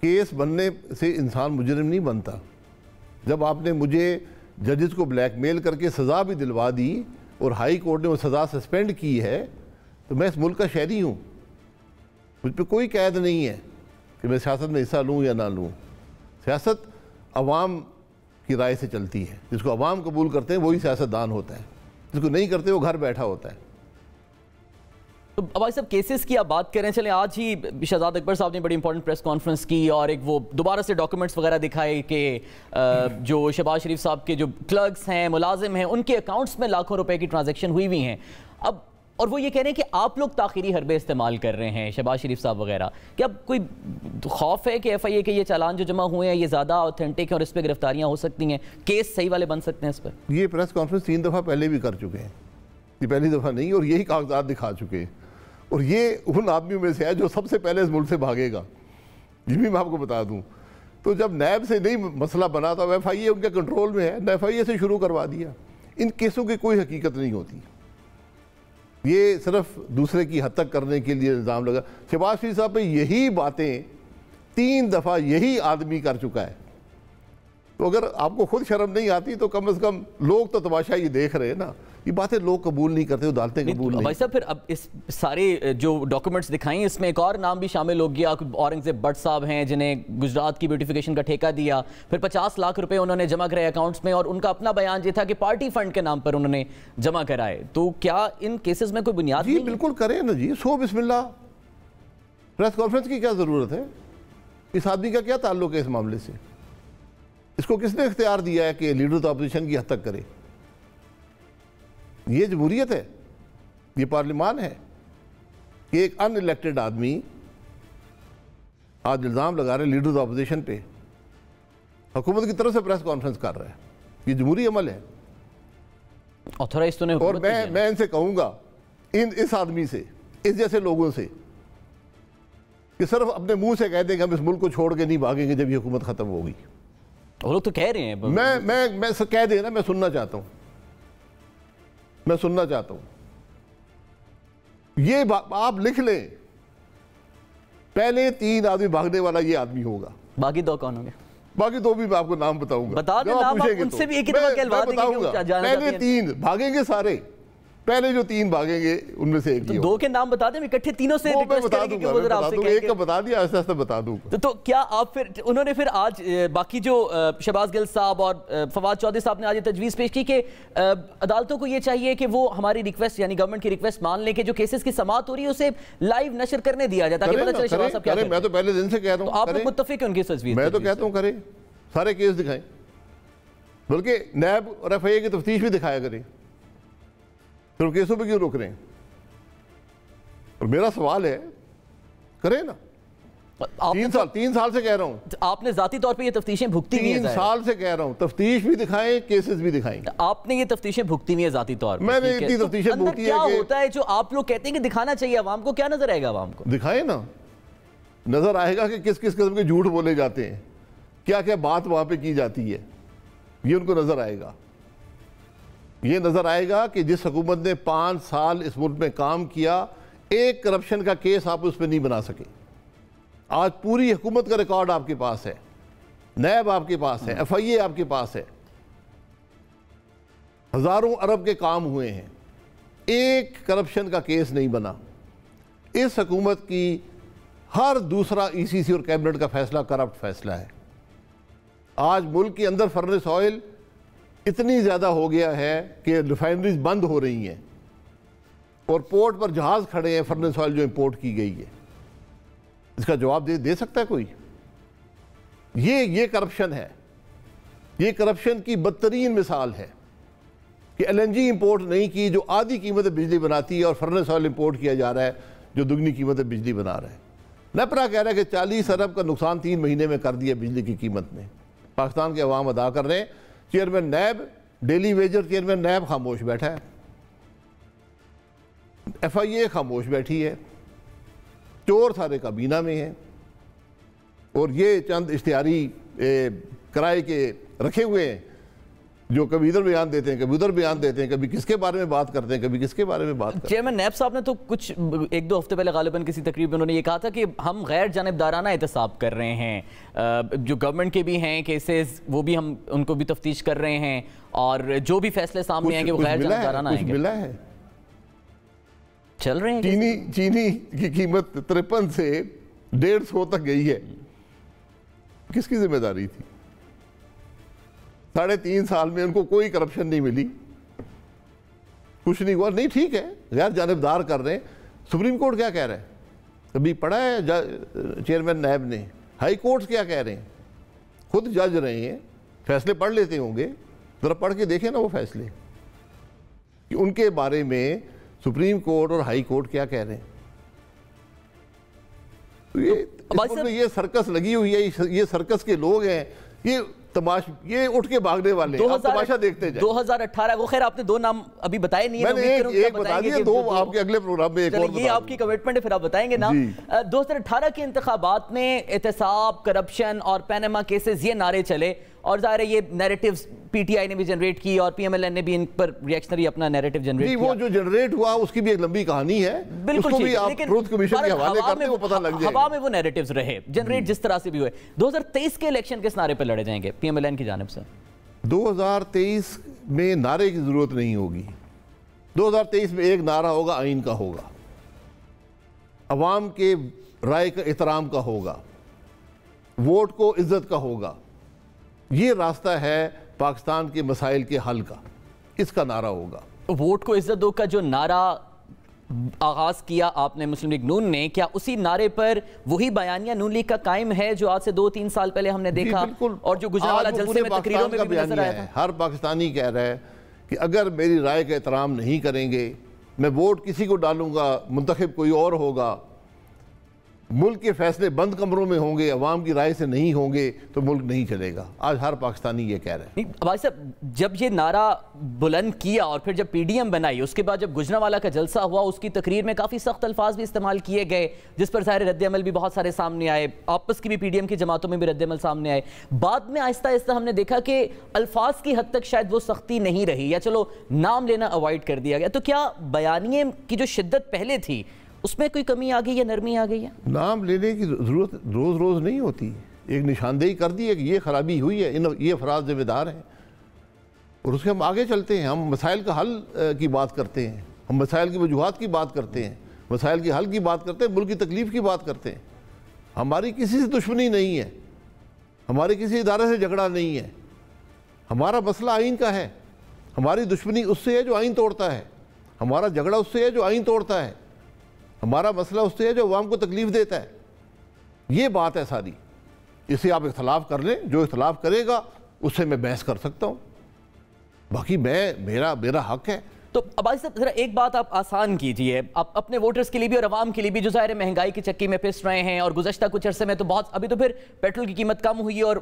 کیس بننے سے انسان مجرم نہیں بنتا. جب آپ نے مجھے ججز کو بلیک میل کر کے سزا بھی دلوا دی اور ہائی کورٹ نے وہ سزا سسپینڈ کی ہے، تو میں اس ملک کا شہری ہوں. مجھ پہ کوئی قید نہیں ہے کہ میں سیاست میں حصہ لوں یا نہ لوں. سیاست عوام کی رائے سے چلتی ہے. جس کو عوام قبول کرتے ہیں وہی سیاستدان ہوتا ہے، جس کو نہیں کرتے وہ گھر بیٹھا ہوتا ہے. تو بھائی صاحب کیسز کی آپ بات کریں، چلیں آج ہی شہزاد اکبر صاحب نے بڑی امپورٹنٹ پریس کانفرنس کی اور ایک وہ دوبارہ سے ڈاکومنٹس وغیرہ دکھائے کہ جو شہباز شریف صاحب کے جو کلرکس ہیں، ملازم ہیں، ان کے اکاؤنٹس میں لاکھوں روپے کی ٹرانزیکشن ہوئی ہیں. اب اور وہ یہ کہہ رہے ہیں کہ آپ لوگ تاخیری حربے استعمال کر رہے ہیں، شہباز شریف صاحب وغیرہ. کیا اب کوئی خوف ہے کہ ایف آئی اے کے یہ چالان جو جمع ہوئے ہیں یہ زیادہ اوتھینٹک ہیں اور اس پہ گرفتاریاں ہو سکتی ہیں، کیس صحیح والے بن سکتے ہیں اس پر؟ یہ پریس کانفرنس 3 دفعہ پہلے بھی کر چکے ہیں، یہ پہلی دفعہ نہیں، اور یہی کاغذات دکھا چکے ہیں. اور یہ ان آدمیوں میں سے ہے جو سب سے پہلے اس ملک سے بھاگے گا، یہ بھی میں آپ کو بتا دوں. تو جب نیب سے نہیں مسئلہ بنا تو ایف آئی اے ان کے کنٹرول میں ہے، ایف آئی اے سے شروع کروا دیا. ان کیسوں کی کوئی حقیقت نہیں ہوتی، یہ صرف دوسرے کی حد تک کرنے کے لیے الزام لگا. شہباز شریف صاحب پہ یہی باتیں 3 دفعہ یہی آدمی کر چکا ہے. تو اگر آپ کو خود شرم نہیں آتی تو کم از کم لوگ تو تماشا یہ دیکھ رہے ہیں نا. یہ باتیں لوگ قبول نہیں کرتے، عدالتیں قبول نہیں. بھائی صاحب پھر اب اس سارے جو ڈاکومنٹس دکھائیں اس میں ایک اور نام بھی شامل ہو گیا، اورنگزیب بٹ صاحب ہیں جنہیں گجرات کی بیوٹیفیکیشن کا ٹھیکہ دیا، پھر 50 لاکھ روپے انہوں نے جمع کرائے اکاؤنٹس میں، اور ان کا اپنا بیان یہ تھا کہ پارٹی فنڈ کے نام پر انہوں نے جمع کرائے. تو کیا ان کیسز میں کوئی بنیاد جی بالکل کریں نا جی، سو بسم اللہ. پریس کانفرنس کی کیا ضرورت ہے؟ اس آدمی کا کیا تعلق ہے اس معاملے سے؟ اس کو کس نے اختیار دیا ہے کہ لیڈر اپوزیشن کی حد تک کرے؟ یہ جمہوریت ہے، یہ پارلیمان ہے کہ ایک ان الیکٹڈ آدمی آج الزام لگا رہے لیڈر اپوزیشن پہ، حکومت کی طرف سے پریس کانفرنس کر رہا ہے. یہ جمہوری عمل ہے. اور میں ان سے کہوں گا، اس آدمی سے، اس جیسے لوگوں سے، کہ صرف اپنے منہ سے کہہ دیں کہ ہم اس ملک کو چھوڑ کے نہیں بھاگیں گے جب یہ حکومت ختم ہوگی. وہ لوگ تو کہہ رہے ہیں. میں کہہ دیں نا، میں سننا چاہتا ہوں، میں سننا چاہتا ہوں. یہ آپ لکھ لیں، پہلے 3 آدمی بھاگنے والا یہ آدمی ہوگا. باقی 2 کون ہوں گے؟ باقی 2 بھی میں آپ کو نام بتاؤں گا. بتا دیں نام، ان سے بھی ایک ہی دفعہ کہلوا دیں گے. پہلے 3 بھاگیں گے سارے، پہلے جو 3 بھاگیں گے ان میں سے ایک ہی ہوگا. 2 کے نام بتا دیں، اکٹھے تینوں سے ریکویسٹ کریں گے کہ وہ ذرا آپ سے کہیں گے. ایک کا بتا دیا، ایسے ایسے بتا دوں گا. تو کیا آپ پھر انہوں نے پھر آج باقی جو شہباز گل صاحب اور فواد چودھری صاحب نے آج یہ تجویز پیش کی کہ عدالتوں کو یہ چاہیے کہ وہ ہماری ریکویسٹ یعنی گورنمنٹ کی ریکویسٹ مان لیں کہ جو کیسز کی سماعت ہو رہی ہے اسے لائیو نشر کرنے دیا جائے تاکہ پتہ چلے شہباز صاحب کیا کریں. میں تو پہلے دن سے کہہ رہا ہوں. تو آپ لوگ متفق ہیں ان کی تجویز؟ میں تو کہتا ہوں کریں، سارے کیس دکھائیں، بلکہ نیب اور ایف آئی اے کی تفتیش بھی دکھایا کریں. پھر کیسوں پہ کیوں روک رہے ہیں؟ اور میرا سوال ہے، کریں نا. 3 سال سے کہہ رہا ہوں. آپ نے ذاتی طور پہ یہ تفتیشیں بھگتی ہوئی ہیں. 3 سال سے کہہ رہا ہوں, تفتیش بھی دکھائیں, کیسز بھی دکھائیں. آپ نے یہ تفتیشیں بھگتی ہوئی ہیں ذاتی طور پہ. میں نے اتنی تفتیشیں بھگتی ہیں کیا ہوتا ہے جو آپ لوگ کہتے ہیں کہ دکھانا چاہیے عوام کو؟ کیا نظر آئے گا عوام کو؟ دکھائیں نا, نظر آئے گا کہ کس کس قسم کے جھوٹ بولے جاتے ہیں, کیا کیا بات وہاں پہ کی جاتی ہے. یہ ان کو نظر آئے گا. یہ نظر آئے گا کہ جس حکومت نے 5 سال اس ملک میں کام کیا, ایک کرپشن کا کیس آپ اس پہ نہیں بنا سکے. آج پوری حکومت کا ریکارڈ آپ کے پاس ہے, نیب آپ کے پاس ہے, ایف آئی اے آپ کے پاس ہے, ہزاروں ارب کے کام ہوئے ہیں, ایک کرپشن کا کیس نہیں بنا. اس حکومت کی ہر دوسرا ای سی سی اور کیبنٹ کا فیصلہ کرپٹ فیصلہ ہے. آج ملک کے اندر فرنس آئل اتنی زیادہ ہو گیا ہے کہ ریفائنریز بند ہو رہی ہیں اور پورٹ پر جہاز کھڑے ہیں فرنس آئل جو امپورٹ کی گئی ہے. اس کا جواب دے سکتا ہے کوئی؟ یہ کرپشن ہے. یہ کرپشن کی بدترین مثال ہے کہ ایل این جی امپورٹ نہیں کی جو آدھی قیمت بجلی بناتی ہے, اور فرنس آئل امپورٹ کیا جا رہا ہے جو دگنی قیمت بجلی بنا رہا ہے. نیپرا کہہ رہا ہے کہ 40 ارب کا نقصان 3 مہینے میں کر دیا بجلی کی قیمت نے. پاکستان کے عوام ادا کر رہے ہیں. Chairman NAB, daily wager chairman NAB خاموش بیٹھا ہے, ایف آئی اے خاموش بیٹھی ہے, چور سارے کابینہ میں ہیں, اور یہ چند اشتہاری کرائے کے رکھے ہوئے ہیں جو کبھی ادھر بیان دیتے ہیں, کبھی ادھر بیان دیتے ہیں, کبھی کس کے بارے میں بات کرتے ہیں, کبھی کس کے بارے میں بات کرتے ہیں. چیئرمین نیب صاحب نے تو کچھ 1-2 ہفتے پہلے غالباً کسی تقریب میں انہوں نے یہ کہا تھا کہ ہم غیر جانبدارانہ احتساب کر رہے ہیں, جو گورنمنٹ کے بھی ہیں کیسز وہ بھی ہم ان کو بھی تفتیش کر رے ہیں, اور جو بھی فیصلے سامنے آئیں گے وہ غیر جانبدارانہ آئیں گے. کچھ ملا ہے. چل رہے ہیں چینی کی قیمت 53 سے 150 تک گئی ہے. کس کی ذمہ داری تھی؟ 3.5 سال میں ان کو کوئی کرپشن نہیں ملی, کچھ نہیں ہوا. نہیں ٹھیک ہے, غیر جانبدار کر رہے ہیں. سپریم کورٹ کیا کہہ رہا ہے؟ کبھی پڑھا ہے چیئرمین نیب نے؟ ہائی کورٹس کیا کہہ رہے ہیں؟ خود جج رہے ہیں, فیصلے پڑھ لیتے ہوں گے, ذرا پڑھ کے دیکھیں نا وہ فیصلے کہ ان کے بارے میں سپریم کورٹ اور ہائی کورٹ کیا کہہ رہے ہیں. یہ سرکس لگی ہوئی ہے, یہ سرکس کے لوگ ہیں, یہ اٹھ کے بھاگنے والے ہیں. آپ تماشا دیکھتے جائیں. 2018 وہ خیر آپ نے 2 نام ابھی بتائے نہیں ہیں. میں نے ایک بتا دیا, 2 آپ کے اگلے پروگرام میں ایک اور بتا دیا. یہ آپ کی کمٹمنٹ ہے, پھر آپ بتائیں گے نام. 2018 کے انتخابات میں احتساب, کرپشن اور پیناما کیسز یہ نعرے چلے, اور ظاہر ہے یہ نیریٹیوز پی ٹی آئی نے بھی جنریٹ کی اور پی ایم ایل این نے بھی ان پر ریئیکشنری اپنا نیریٹیو جنریٹ کیا. وہ جو جنریٹ ہوا اس کی بھی ایک لمبی کہانی ہے, اس کو بھی آپ ٹروتھ کمیشن کے حوالے کرتے وہ پتہ لگ جائے گا. ہوا میں وہ نیریٹیوز رہے جنریٹ جس طرح سے بھی ہوئے. 2023 کے الیکشن کس نعرے پہ لڑے جائیں گے پی ایم ایل این کی جانب سے؟ 2023 میں نعرے کی ضرورت نہیں ہوگی. 2023 میں ایک نعرہ ہوگا, آئین کا ہوگا, عوام کے رائے کا احترام کا ہوگا, ووٹ کو عزت کا ہوگا. یہ راستہ ہے پاکستان کے مسائل کے حل کا, اس کا نعرہ ہوگا. ووٹ کو عزت دو کا جو نعرہ آغاز کیا آپ نے مسلم لیگ نون نے, کیا اسی نعرے پر وہی بیانیہ نون لیگ کا قائم ہے جو آج سے 2-3 سال پہلے ہم نے دیکھا اور جو گجرانوالہ جلسے میں تقریروں میں بھی نظر آیا تھا؟ ہر پاکستانی کہہ رہا ہے کہ اگر میری رائے کا احترام نہیں کریں گے, میں ووٹ کسی کو ڈالوں گا, منتخب کوئی اور ہوگا, ملک کے فیصلے بند کمروں میں ہوں گے, عوام کی رائے سے نہیں ہوں گے, تو ملک نہیں چلے گا. آج ہر پاکستانی یہ کہہ رہے ہیں. بھائی صاحب, جب یہ نعرہ بلند کیا اور پھر جب پی ڈی ایم بنائی, اس کے بعد جب گجرانوالہ کا جلسہ ہوا, اس کی تقریر میں کافی سخت الفاظ بھی استعمال کیے گئے, جس پر ظاہر رد عمل بھی بہت سارے سامنے آئے, آپس کی بھی پی ڈی ایم کی جماعتوں میں بھی رد عمل سامنے آئے. بعد میں آہستہ آہستہ ہم نے دیکھا کہ الفاظ کی حد تک شاید وہ سختی نہیں رہی, یا چلو نام لینا اوائڈ کر دیا گیا. تو کیا بیانیے کی جو شدت پہلے تھی اس میں کوئی کمی آ گئی یا نرمی آ گئی ہے؟ نام لینے کی ضرورت روز روز نہیں ہوتی. ایک نشاندہی کر دی ہے کہ یہ خرابی ہوئی ہے, یہ افراد ذمہ دار ہیں, اور اس کے ہم آگے چلتے ہیں. ہم مسائل کا حل کی بات کرتے ہیں, ہم مسائل کی وجوہات کی بات کرتے ہیں, مسائل کے حل کی بات کرتے ہیں, ملک کی تکلیف کی بات کرتے ہیں. ہماری کسی سے دشمنی نہیں ہے, ہمارے کسی ادارے سے جھگڑا نہیں ہے. ہمارا مسئلہ آئین کا ہے. ہماری دشمنی اس سے ہے جو آئین توڑتا ہے, ہمارا جھگڑا اس سے ہے جو آئین توڑتا ہے, ہمارا مسئلہ اس سے ہے جو عوام کو تکلیف دیتا ہے. یہ بات ہے ساری. اس سے آپ اختلاف کر لیں, جو اختلاف کرے گا اس سے میں بحث کر سکتا ہوں. باقی میرا حق ہے تو عباس صاحب ذرا ایک بات آپ آسان کیجئے، آپ اپنے ووٹرز کے لیے بھی اور عوام کے لیے بھی جو ظاہر مہنگائی کی چکی میں پس رہے ہیں، اور گزشتہ کچھ عرصے میں تو بہت، ابھی تو پھر پیٹرول کی قیمت کم ہوئی ہے اور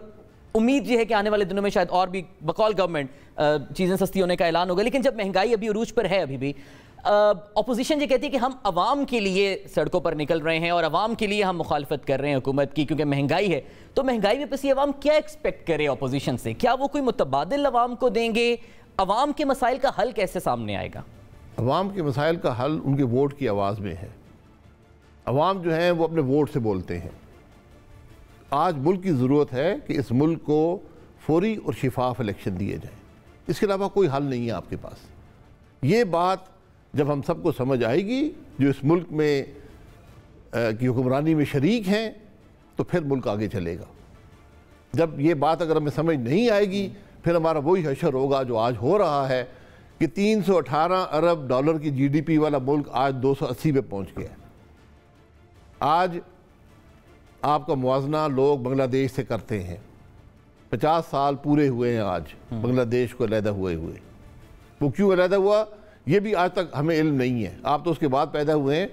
امید یہ ہے کہ آنے والے دنوں میں شاید اور بھی بقول گورنمنٹ چیزیں سستی ہونے کا اعلان ہوگا، لیکن جب مہنگائی ابھی عروج پر ہے ابھی بھی، اپوزیشن یہ کہتی ہے کہ ہم عوام کے لیے سڑکوں پر نکل رہے ہیں اور عوام کے لیے ہم مخالفت کر رہے ہیں حکومت کی کیونکہ مہنگائی ہے، تو مہنگائی میں پسی عوام کیا ایکسپیکٹ کرے اپوزیشن سے؟ کیا وہ کوئی متبادل عوام کو دیں گے؟ عوام کے مسائل کا حل کیسے سامنے آئے گا؟ عوام کے مسائل کا حل ان کے ووٹ کی آواز میں ہے۔ عوام جو ہیں وہ اپنے ووٹ سے بولتے ہیں۔ آج ملک کی ضرورت ہے کہ اس ملک کو فوری اور شفاف الیکشن دیے جائیں، اس کے علاوہ کوئی حل نہیں ہے آپ کے پاس۔ یہ بات جب ہم سب کو سمجھ آئے گی جو اس ملک میں کی حکمرانی میں شریک ہیں، تو پھر ملک آگے چلے گا۔ جب یہ بات اگر ہمیں سمجھ نہیں آئے گی، پھر ہمارا وہی حشر ہوگا جو آج ہو رہا ہے کہ 318 ارب ڈالر کی جی ڈی پی والا ملک آج 280 پہ پہنچ گیا ہے۔ آج آپ کا موازنہ لوگ بنگلہ دیش سے کرتے ہیں، 50 سال پورے ہوئے ہیں آج بنگلہ دیش کو علیحدہ ہوئے ہوئے۔ وہ کیوں علیحدہ ہوا یہ بھی آج تک ہمیں علم نہیں ہے۔ آپ تو اس کے بعد پیدا ہوئے ہیں،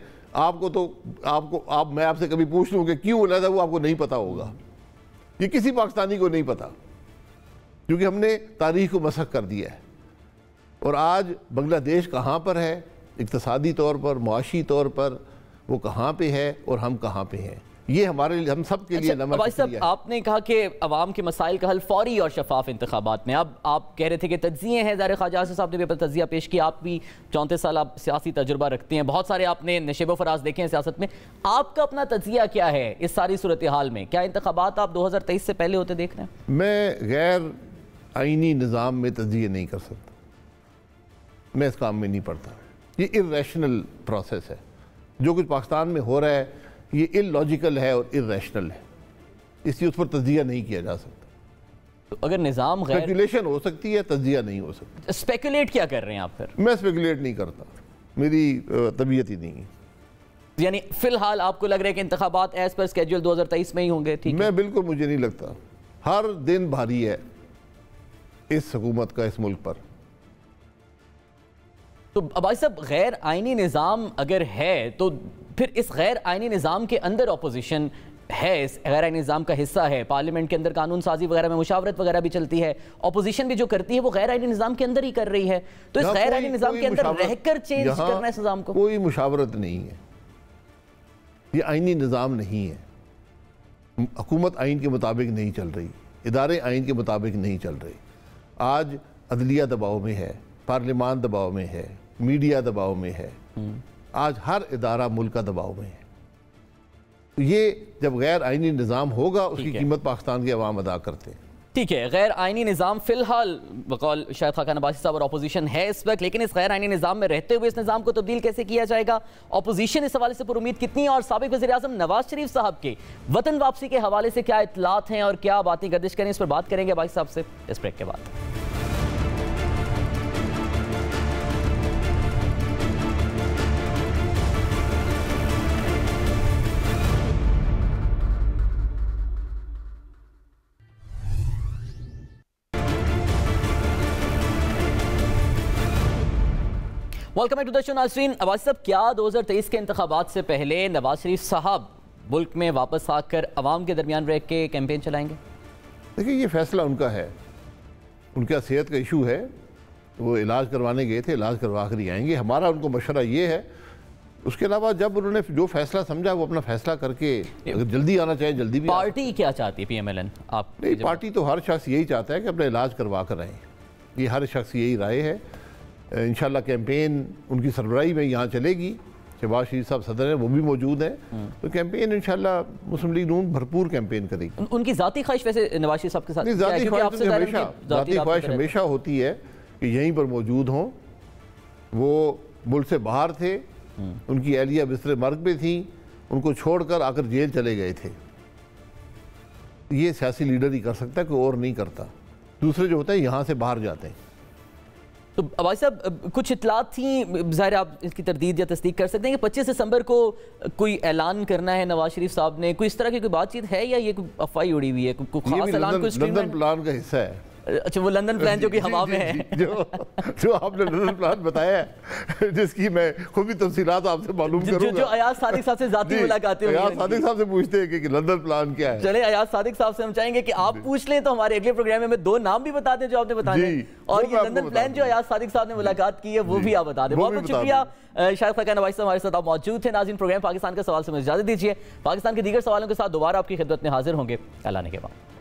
میں آپ سے کبھی پوچھ لوں کہ کیوں علیحدہ ہوا، آپ کو نہیں پتا ہوگا۔ یہ کسی پاکستانی کو نہیں پتا، کیونکہ ہم نے تاریخ کو مسخ کر دیا ہے۔ اور آج بنگلہ دیش کہاں پر ہے اقتصادی طور پر، معاشی طور پر، وہ کہاں پہ ہے اور ہم کہاں پہ ہیں، یہ ہمارے لیے، ہم سب کے لیے نمک عباس صاحب آپ نے کہا کہ عوام کے مسائل کا حل فوری اور شفاف انتخابات میں۔ اب آپ کہہ رہے تھے کہ تجزیے ہیں، ظاہر خواجہ صاحب نے بھی اپنا تجزیہ پیش کیا، آپ بھی 34 سال آپ سیاسی تجربہ رکھتے ہیں، بہت سارے آپ نے نشیب و فراز دیکھے ہیں سیاست میں، آپ کا اپنا تجزیہ کیا ہے اس ساری صورتحال میں؟ کیا انتخابات آپ 2023 سے پہلے ہوتے دیکھ رہے ہیں؟ میں غیر آئینی نظام میں تجزیہ نہیں کر سکتا، میں اس کام میں نہیں پڑتا۔ یہ ارریشنل پروسیس ہے، جو کچھ پاکستان میں ہو رہا ہے یہ اللاجیکل ہے اور ارریشنل ہے، اس لیے اس پر تجزیہ نہیں کیا جا سکتا۔ تو اگر نظام غیر اسپیکولیشن ہو سکتی ہے، تجزیہ نہیں ہو سکتا۔ اسپیکولیٹ کیا کر رہے ہیں آپ پھر؟ میں اسپیکولیٹ نہیں کرتا، میری طبیعت ہی نہیں ہے۔ یعنی فی الحال آپ کو لگ رہا ہے کہ انتخابات ایز پر اسکیجول 2023 میں ہی ہوں گے؟ ٹھیک ہے، میں بالکل، مجھے نہیں لگتا۔ ہر دن بھاری ہے اس حکومت کا اس ملک پر۔ تو عباس صاحب غیر آئینی نظام اگر ہے تو پھر اس غیر آئینی نظام کے اندر اپوزیشن ہے، اس غیر آئینی نظام کا حصہ ہے، پارلیمنٹ کے اندر قانون سازی وغیرہ میں مشاورت وغیرہ بھی چلتی ہے، اپوزیشن بھی جو کرتی ہے وہ غیر آئینی نظام کے اندر ہی کر رہی ہے، تو اس غیر آئینی نظام کے اندر رہ کر چینج کرنا اس نظام کو؟ کوئی مشاورت نہیں ہے، یہ آئینی نظام نہیں ہے۔ حکومت آئین کے مطابق نہیں چل رہی، ادارے آئین کے مطابق نہیں چل رہی۔ آج عدلیہ دباؤ میں ہے، پارلیمان دباؤ میں ہے، میڈیا دباؤ میں ہے، آج ہر ادارہ ملک کا دباؤ میں ہے۔ یہ جب غیر آئینی نظام ہوگا اس کی قیمت پاکستان کے عوام ادا کرتے ہیں۔ ٹھیک ہے، غیر آئینی نظام فی الحال بقول شاہد خاقان عباسی صاحب اور اپوزیشن ہے اس وقت، لیکن اس غیر آئینی نظام میں رہتے ہوئے اس نظام کو تبدیل کیسے کیا جائے گا؟ اپوزیشن اس حوالے سے پر امید کتنی ہے؟ اور سابق وزیر اعظم نواز شریف صاحب کے وطن واپسی کے حوالے سے کیا اطلاعات ہیں اور کیا باتیں گردش کریں، اس پر بات کریں گے عباسی صاحب سے اس بریک کے بعد۔ ویلکم بیک ٹو دا شو ناظرین۔ عباسی صاحب کیا 2023 کے انتخابات سے پہلے نواز شریف صاحب ملک میں واپس آ کر عوام کے درمیان رہ کے کیمپین چلائیں گے؟ دیکھیں یہ فیصلہ ان کا ہے، ان کا صحت کا ایشو ہے، وہ علاج کروانے گئے تھے، علاج کروا کر ہی آئیں گے۔ ہمارا ان کو مشورہ یہ ہے، اس کے علاوہ جب انہوں نے جو فیصلہ سمجھا وہ اپنا فیصلہ کر کے اگر جلدی آنا چاہے جلدی بھی۔ پارٹی کیا چاہتی ہے پی ایم ایل این؟ آپ نہیں، پارٹی تو ہر شخص یہی چاہتا ہے کہ اپنا علاج کروا کر آئیں، یہ ہر شخص یہی رائے ہے۔ انشاءاللہ کیمپین ان کی سربراہی میں یہاں چلے گی، شہباز شریف صاحب صدر ہیں، وہ بھی موجود ہیں، تو کیمپین انشاءاللہ مسلم لیگ نون بھرپور کیمپین کرے گی۔ ان کی ذاتی خواہش ویسے نواز شریف صاحب کے ساتھ؟ ذاتی خواہش ہمیشہ ہوتی ہے کہ یہیں پر موجود ہوں۔ وہ ملک سے باہر تھے، ان کی اہلیہ بستر مرگ پہ تھیں، ان کو چھوڑ کر آ کر جیل چلے گئے تھے۔ یہ سیاسی لیڈر ہی کر سکتا ہے، کوئی اور نہیں کرتا۔ دوسرے جو ہوتا ہے یہاں سے باہر جاتے ہیں۔ تو عباسی صاحب کچھ اطلاعات تھیں، ظاہر آپ اس کی تردید یا تصدیق کر سکتے ہیں کہ 25 دسمبر کو کوئی اعلان کرنا ہے نواز شریف صاحب نے، کوئی اس طرح کی کوئی بات چیت ہے یا یہ کوئی افواہ اڑی ہوئی ہے؟ کوئی خاص اعلان، کوئی لندن پلان کا حصہ ہے۔ اچھا وہ لندن پلان جو کہ ہوا میں ہے، جو آپ نے لندن پلان بتایا ہے، جس کی میں خوبی تفصیلات آپ سے معلوم کروں گا، جو ایاز صادق صاحب سے ذاتی ملاقاتیں ہوئی، ایاز صادق صاحب سے پوچھتے ہیں کہ لندن پلان کیا ہے. چلیں ایاز صادق صاحب سے ہم چاہیں گے کہ آپ پوچھ لیں تو ہمارے اگلے پروگرام میں 2 نام بھی بتا دیں جو آپ نے بتانے، اور یہ لندن پلان جو ایاز صادق صاحب نے ملاقات کی ہے وہ بھی آپ بتا دیں. بہت بہت شکریہ شاہد خاقان نواز صاحب ہمارے ساتھ آپ موجود تھے. ناظرین پروگرام پاکستان کا سوال سے مجھے اجازت دیجیے، پاکستان کے دیگر سوالوں کے ساتھ دوبارہ آپ کی خدمت میں حاضر ہوں گے اعلان کے بعد.